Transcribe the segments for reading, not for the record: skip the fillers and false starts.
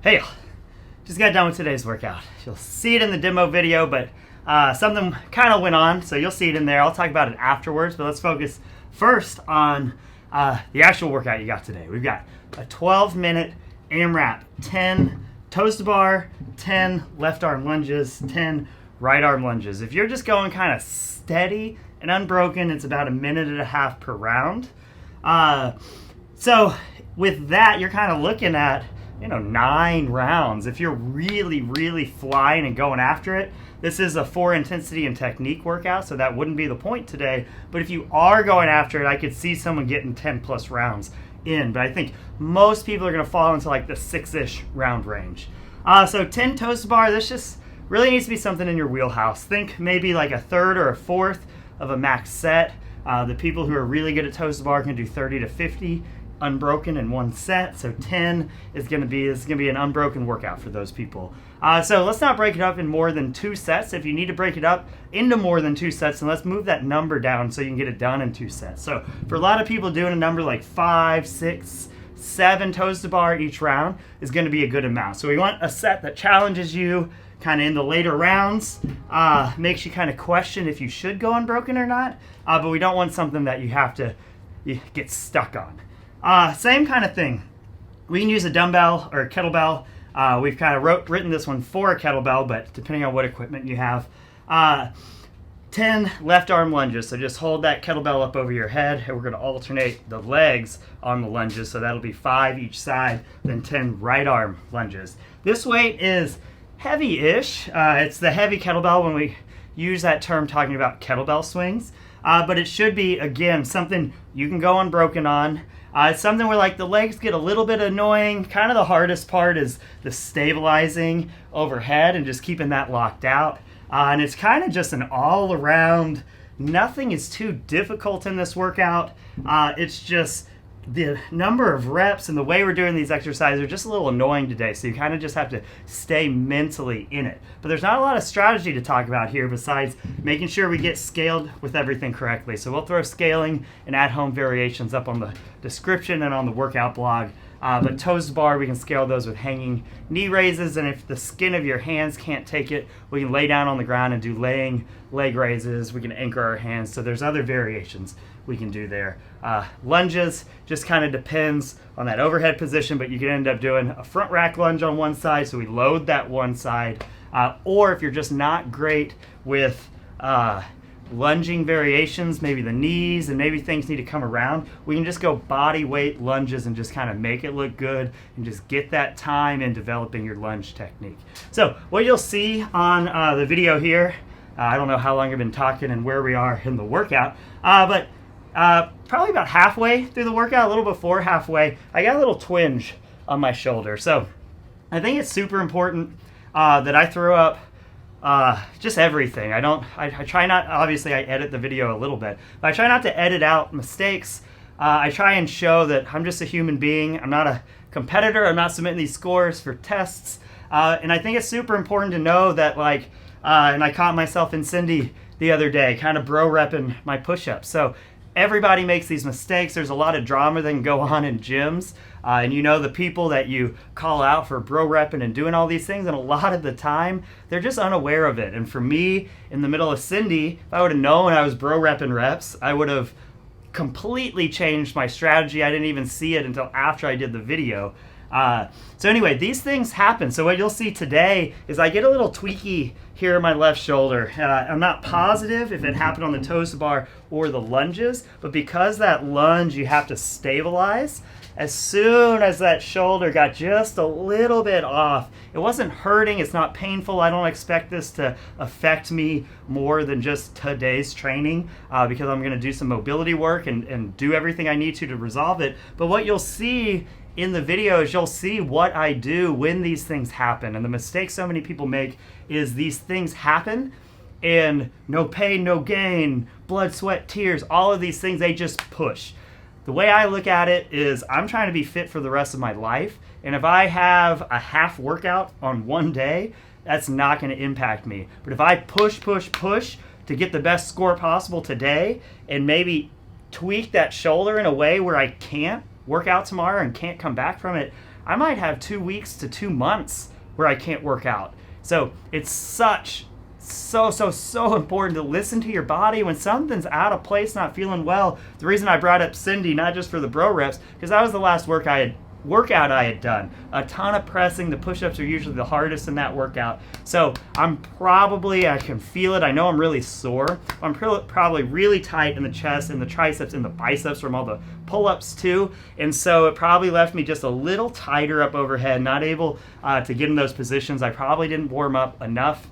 Hey, just got done with today's workout. You'll see it in the demo video, but something kind of went on, so you'll see it in there. I'll talk about it afterwards, but let's focus first on the actual workout you got today. We've got a 12-minute AMRAP, 10 toes to bar, 10 left arm lunges, 10 right arm lunges. If you're just going kind of steady and unbroken, it's about 1.5 minutes per round. So with that, you're kind of looking at 9 rounds. If you're really flying and going after it, this is a 4 intensity and technique workout, so that wouldn't be the point today. But if you are going after it, I could see someone getting 10 plus rounds in, but I think most people are going to fall into like the 6-ish round range. So 10 toes to bar, this just really needs to be something in your wheelhouse. Think maybe like a third or a fourth of a max set. The people who are really good at toes to bar can do 30 to 50 unbroken in one set, so 10 is going to be an unbroken workout for those people. So let's not break it up in more than 2 sets. If you need to break it up into more than 2 sets, then let's move that number down so you can get it done in 2 sets. So for a lot of people, doing a number like 5, 6, 7 toes to bar each round is going to be a good amount. So we want a set that challenges you kind of in the later rounds, makes you kind of question if you should go unbroken or not, but we don't want something that you get stuck on. Same kind of thing. We can use a dumbbell or a kettlebell. We've kind of written this one for a kettlebell, but depending on what equipment you have. 10 left arm lunges. So just hold that kettlebell up over your head, and we're going to alternate the legs on the lunges. So that'll be 5 each side, then 10 right arm lunges. This weight is heavy-ish. It's the heavy kettlebell when we use that term talking about kettlebell swings. But it should be, again, something you can go unbroken on. It's something where like the legs get a little bit annoying. Kind of the hardest part is the stabilizing overhead and just keeping that locked out. And it's kind of just an all around, nothing is too difficult in this workout. It's just the number of reps and the way we're doing these exercises are just a little annoying today, so you kind of just have to stay mentally in it. But there's not a lot of strategy to talk about here besides making sure we get scaled with everything correctly. So we'll throw scaling and at-home variations up on the description and on the workout blog. But toes to bar, we can scale those with hanging knee raises, and if the skin of your hands can't take it, we can lay down on the ground and do laying leg raises. We can anchor our hands, so there's other variations we can do there. Lunges just kind of depends on that overhead position, but you can end up doing a front rack lunge on one side, so we load that one side. Or if you're just not great with lunging variations, maybe the knees and maybe things need to come around, we can just go body weight lunges and just kind of make it look good and just get that time in developing your lunge technique. So what you'll see on the video here, I don't know how long I've been talking and where we are in the workout, but probably about halfway through the workout, a little before halfway, I got a little twinge on my shoulder. So I think it's super important that I throw up just everything. I try not, obviously I edit the video a little bit, but I try not to edit out mistakes. I try and show that I'm just a human being. I'm not a competitor. I'm not submitting these scores for tests. And I think it's super important to know that and I caught myself in Cindy the other day, kind of bro repping my push-ups. So everybody makes these mistakes. There's a lot of drama that can go on in gyms. And the people that you call out for bro repping and doing all these things, and a lot of the time, they're just unaware of it. And for me, in the middle of Cindy, if I would have known I was bro repping reps, I would have completely changed my strategy. I didn't even see it until after I did the video. So anyway, these things happen. So what you'll see today is I get a little tweaky here in my left shoulder. I'm not positive if it happened on the toes to bar or the lunges, but because that lunge you have to stabilize, as soon as that shoulder got just a little bit off, it wasn't hurting, it's not painful. I don't expect this to affect me more than just today's training because I'm going to do some mobility work and do everything I need to resolve it. But what you'll see in the videos, you'll see what I do when these things happen. And the mistake so many people make is these things happen and no pain, no gain, blood, sweat, tears, all of these things, they just push. The way I look at it is I'm trying to be fit for the rest of my life. And if I have a half workout on one day, that's not going to impact me. But if I push to get the best score possible today and maybe tweak that shoulder in a way where I can't work out tomorrow and can't come back from it, I might have 2 weeks to 2 months where I can't work out. So it's so important to listen to your body when something's out of place, not feeling well. The reason I brought up Cindy, not just for the bro reps, because that was the last workout I had done. A ton of pressing. The push-ups are usually the hardest in that workout. So I can feel it. I know I'm really sore. I'm probably really tight in the chest and the triceps and the biceps from all the pull-ups too. And so it probably left me just a little tighter up overhead, not able to get in those positions. I probably didn't warm up enough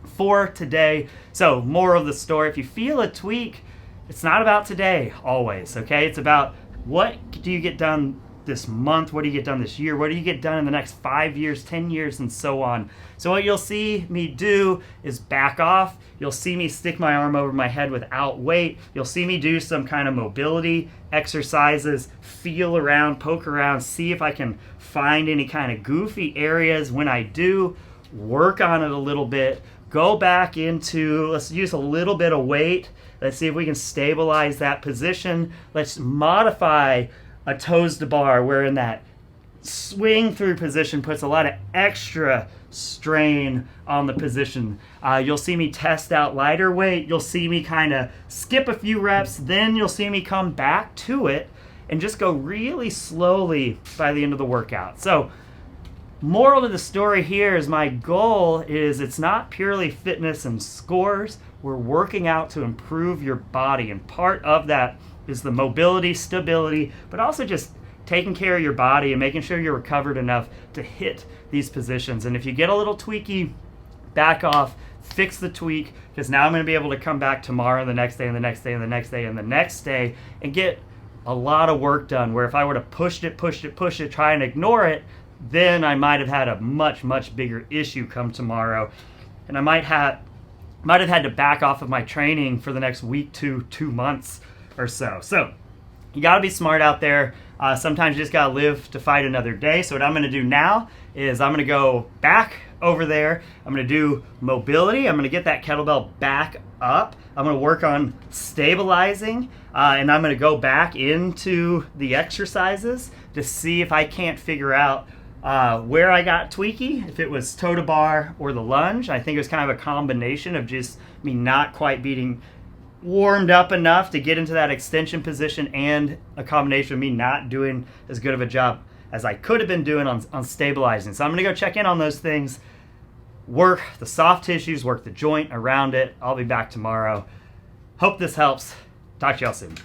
for today. So moral of the story, if you feel a tweak, it's not about today always, okay? It's about what do you get done this month, what do you get done this year, what do you get done in the next 5 years, 10 years, and so on. So what you'll see me do is back off. You'll see me stick my arm over my head without weight. You'll see me do some kind of mobility exercises, feel around, poke around, see if I can find any kind of goofy areas. When I do, work on it a little bit, go back into, let's use a little bit of weight. Let's see if we can stabilize that position. Let's modify a toes to bar, where in that swing through position puts a lot of extra strain on the position. You'll see me test out lighter weight. You'll see me kind of skip a few reps. Then you'll see me come back to it and just go really slowly by the end of the workout. So moral of the story here is my goal is it's not purely fitness and scores. We're working out to improve your body, and part of that is the mobility, stability, but also just taking care of your body and making sure you're recovered enough to hit these positions. And if you get a little tweaky, back off, fix the tweak, because now I'm going to be able to come back tomorrow and the next day and the next day and the next day and the next day and get a lot of work done, where if I would have pushed it, try and ignore it, then I might have had a much bigger issue come tomorrow, and I might have had to back off of my training for the next week to 2 months or so. So you got to be smart out there. Sometimes you just got to live to fight another day. So what I'm going to do now is I'm going to go back over there. I'm going to do mobility. I'm going to get that kettlebell back up. I'm going to work on stabilizing, and I'm going to go back into the exercises to see if I can't figure out where I got tweaky, if it was toe to bar or the lunge. I think it was kind of a combination of just me not quite being warmed up enough to get into that extension position, and a combination of me not doing as good of a job as I could have been doing on stabilizing. So I'm going to go check in on those things, work the soft tissues, work the joint around it. I'll be back tomorrow. Hope this helps. Talk to y'all soon.